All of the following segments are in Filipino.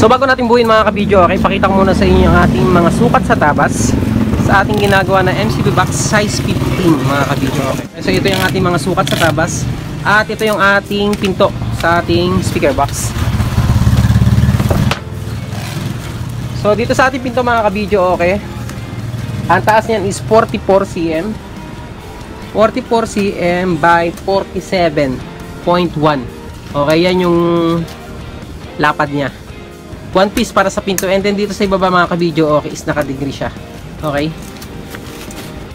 So bago natin buuin mga kabidyo, okay, pakita ko muna sa inyo ang ating mga sukat sa tabas sa ating ginagawa na MCB box size 15 mga kabidyo. Okay. So ito yung ating mga sukat sa tabas at ito yung ating pinto sa ating speaker box. So dito sa ating pinto mga kabidyo, okay, ang taas niyan is 44 cm 44 cm by 47.1. Okay, yan yung lapad niya. One piece para sa pinto. And then dito sa ibaba mga kabidyo, okay, is naka-degree siya. Okay.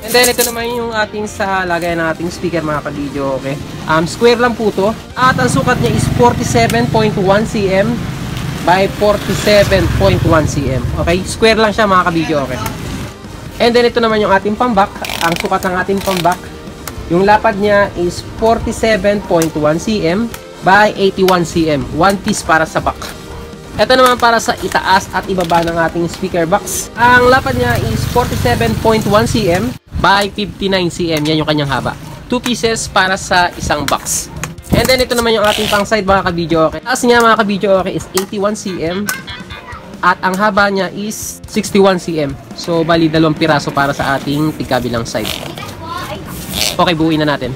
And then ito naman yung ating sa lagayan ng ating speaker mga kabidyo, okay. Square lang po to. At ang sukat niya is 47.1 cm by 47.1 cm. Okay, square lang siya mga kabidyo, okay. And then ito naman yung ating pambak. Ang sukat ng ating pambak, yung lapad niya is 47.1 cm by 81 cm. One piece para sa back. Ito naman para sa itaas at ibaba ng ating speaker box. Ang lapad niya is 47.1 cm by 59 cm. Yan yung kanyang haba. 2 pieces para sa isang box. And then ito naman yung ating pang side mga kabidyo. Okay. Taas niya mga kabidyo, okay, is 81 cm. At ang haba niya is 61 cm. So bali 2 piraso para sa ating tigkabilang side. Okay, buuin na natin.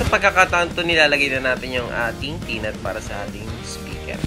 Pagkakataon to, nilalagay na natin yung ating tinat para sa ating speaker.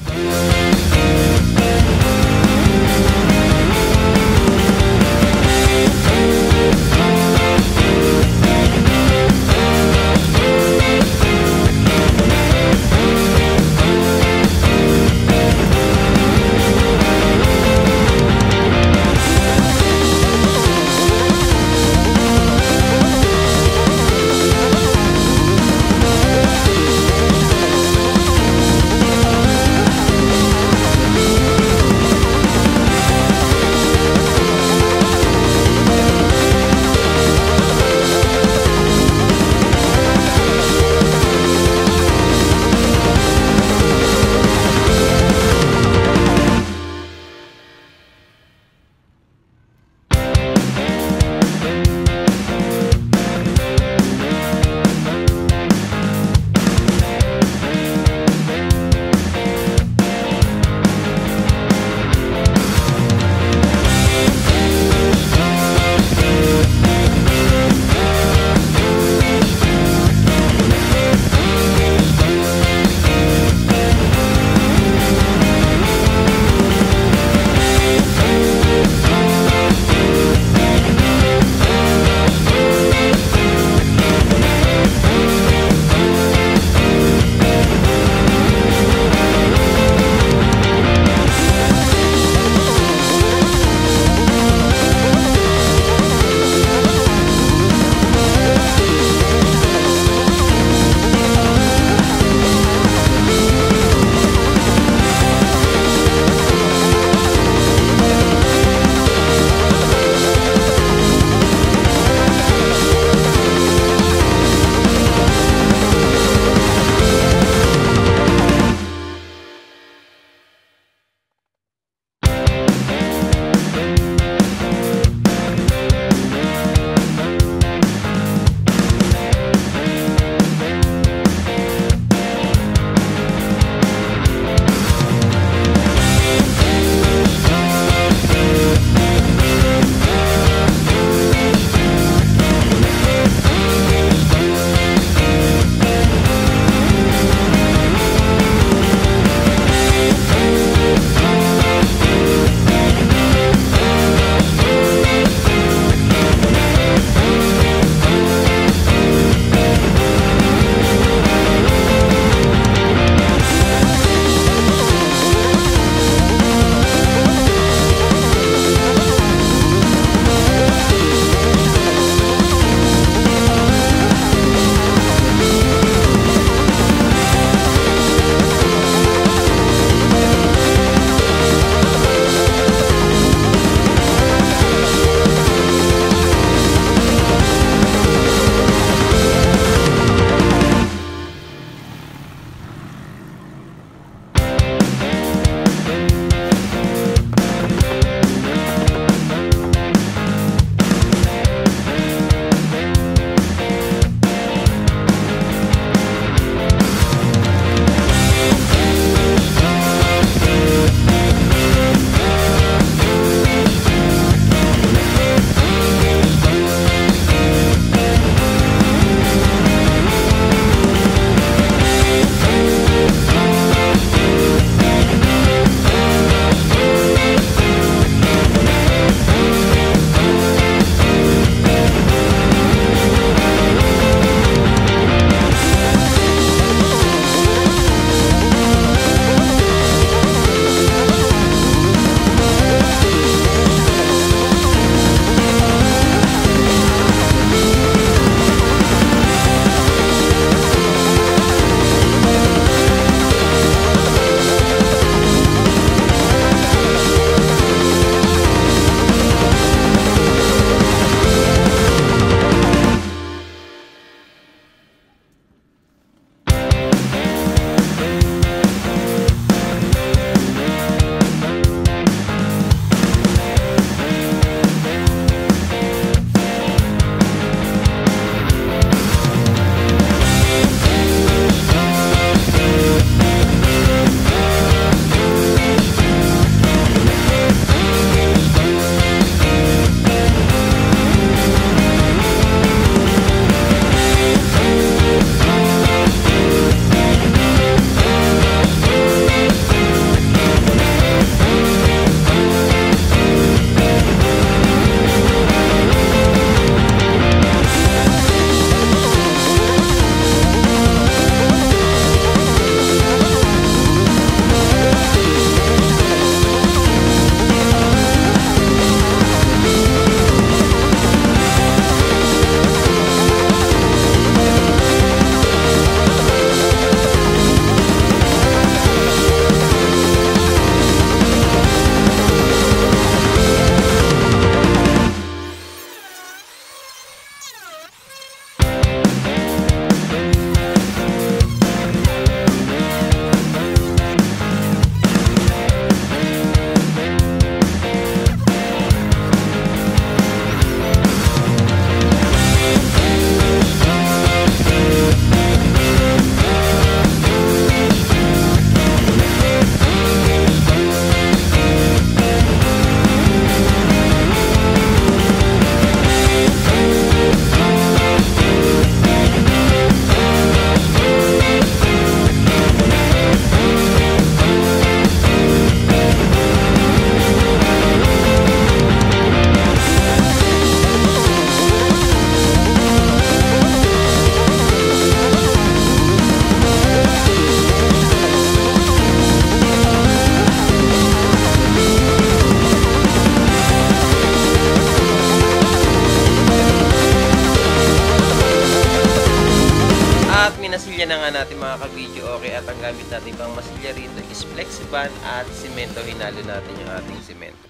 nga natin mga ka-video, okay, at ang gamit natin pang masilya rito is Flexiband at simento. Hinalo natin yung ating simento.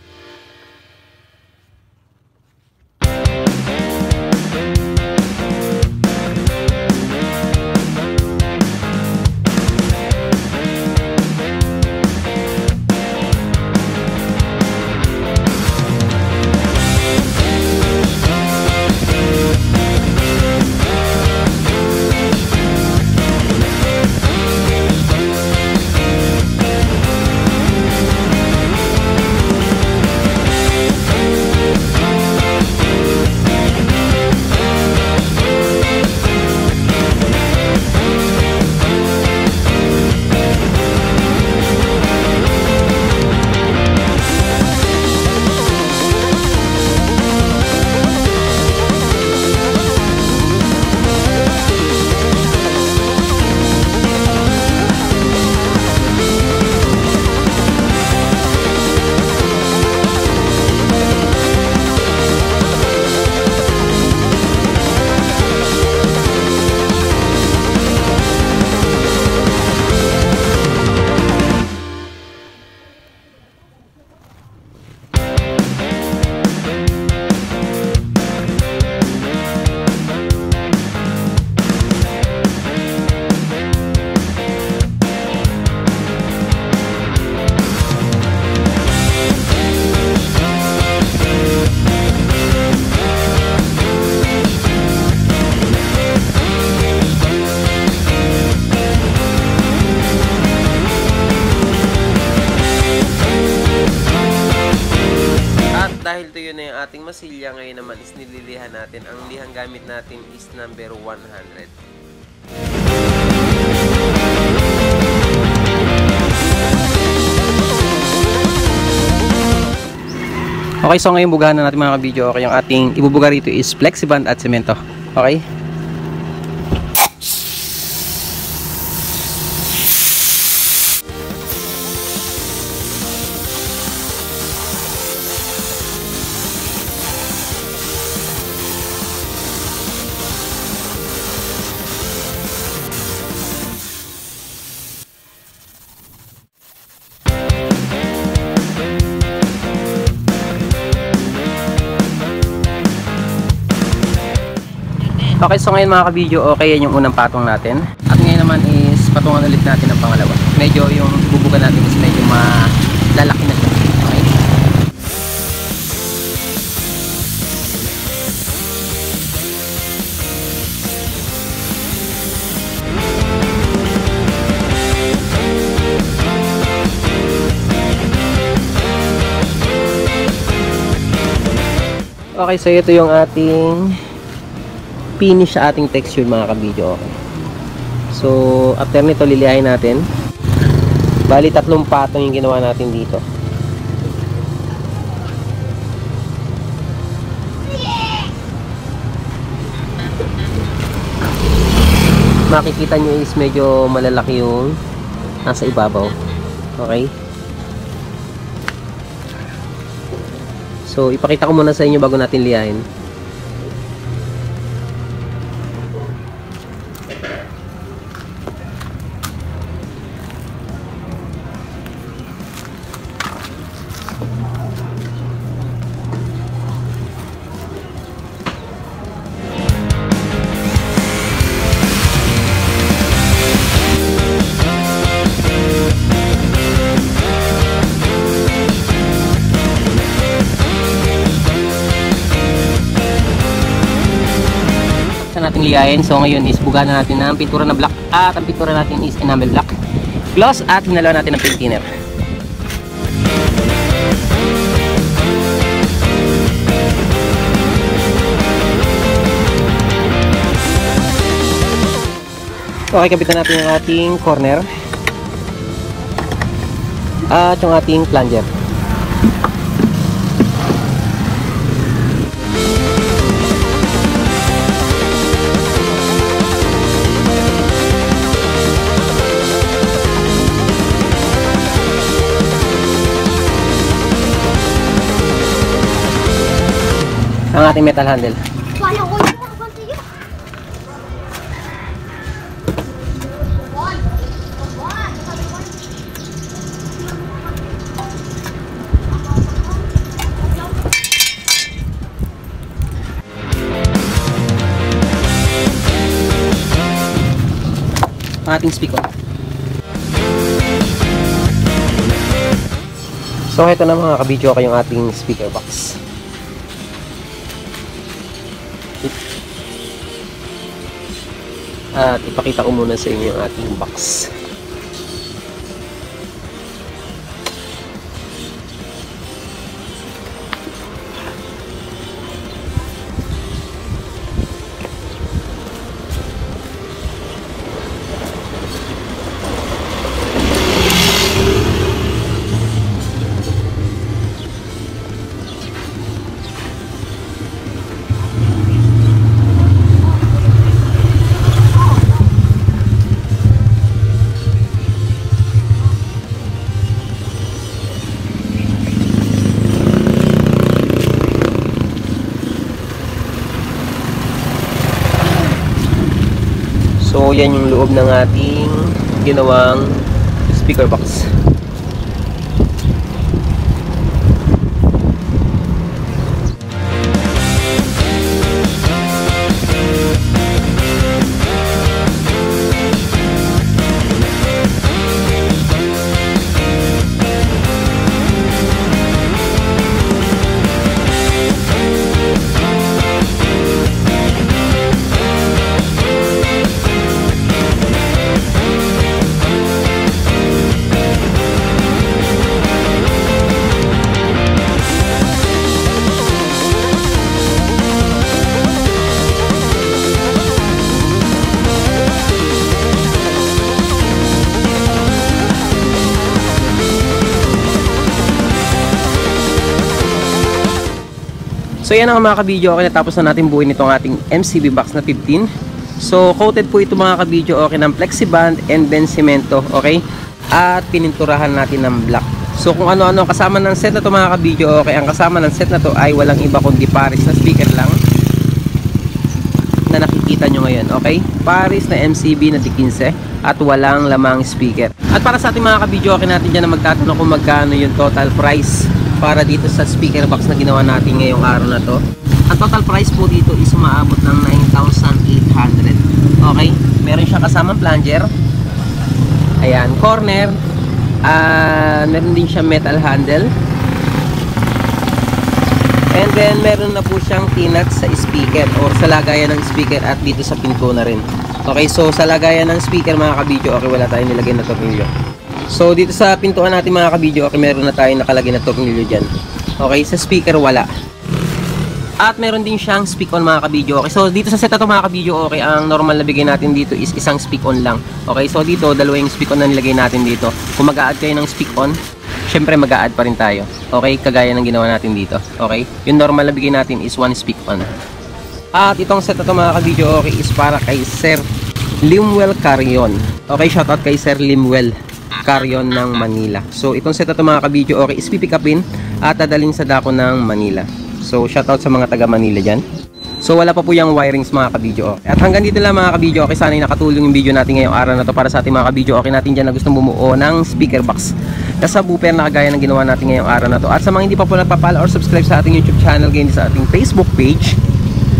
Dahil tuyo na yung ating masilya, ngayon naman is nililihan natin. Ang lihang gamit natin is number 100. Okay, so ngayon bugahan na natin mga ka-video. Okay, yung ating ibubuga rito is Flexiband at semento. Okay? Okay, so ngayon mga ka-video, okay, yan yung unang patong natin. At ngayon naman is patungan ulit natin ang pangalawa. Medyo yung bubuga natin is medyo malalaki na siya. Okay? Okay, so ito yung ating finish sa ating texture mga ka-video. Okay. So after nito lilihain natin. Bali 3 patong yung ginawa natin dito. Makikita nyo is medyo malalaki yung nasa ibabaw. Okay. So ipakita ko muna sa inyo bago natin lihain. Natin liyain. So ngayon is buga na natin ng pintura na black at ang pintura natin is enamel black. Gloss at hinalaw natin ng paint thinner. Okay, kapitan natin yung ating corner at yung ating plunger. Ang ating metal handle. ang ating speaker. So ito na mga kabidyo yung ating speaker box. At ipakita ko muna sa inyo yung ating box. So, yan yung loob ng ating ginawang speaker box. So yan ang mga kabidyo, okay, natapos na natin buuin itong ating MCB box na 15. So coated po ito mga kabidyo, okay, ng Flexiband and then semento, okay, at pininturahan natin ng black. So kung ano-ano kasama ng set na to mga kabidyo, okay, ang kasama ng set na to ay walang iba kundi Paris na speaker lang na nakikita nyo ngayon, okay, Paris na MCB na 15 at walang lamang speaker. At para sa ating mga kabidyo, okay, natin dyan na magtatanong kung magkano yung total price para dito sa speaker box na ginawa natin ngayong araw na to. Ang total price po dito is umaabot ng 9,800. Okay? Meron siya kasamang plunger. Ayan, corner. Meron din siya metal handle. And then meron na po siyang tinat sa speaker or sa lagayan ng speaker at dito sa pinto na rin. Okay, so sa lagayan ng speaker mga kabidyo, okay, wala tayong nilagay na tornilyo. So dito sa pintuan natin mga kabidyo, okay, meron na tayong nakalagay na tornilyo dyan. Okay, sa speaker wala. At meron din siyang speak on mga kabidyo. Okay, so dito sa set na to mga kabidyo, okay, ang normal na bigay natin dito is isang speak on lang. Okay, so dito dalawa yung speak on na nilagay natin dito. Kung mag-a-add kayo ng speak on, syempre mag-a-add pa rin tayo. Okay, kagaya ng ginawa natin dito. Okay, yung normal na bigay natin is one speak on. At itong set na to mga kabidyo, okay, is para kay Sir Limwell Carion. Okay, shoutout kay Sir Limwell Carion ng Manila. So itong set na to mga kabidyo, okay, is pipick upin at dadalhin sa dako ng Manila. So shoutout sa mga taga Manila dyan. So wala pa po yung wirings mga kabidyo, okay. At hanggang dito lang mga kabidyo, okay, sana nakatulong yung video natin ngayong araw na to para sa ating mga kabidyo, okay, natin dyan na gustong bumuo ng speaker box na subwoofer na kagaya ng ginawa natin ngayong araw na to. At sa mga hindi pa po nagpapala or subscribe sa ating YouTube channel, ganyan sa ating Facebook page,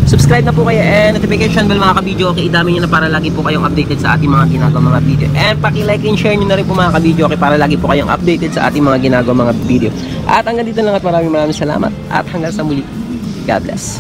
subscribe na po kayo and notification bell mga kabidyo, okay, idami nyo na para lagi po kayong updated sa ating mga ginagawa mga video. And paki-like and share nyo na rin po mga kabidyo, okay, para lagi po kayong updated sa ating mga ginagawa mga video. At hanggang dito lang at maraming salamat at hanggang sa muli. God bless.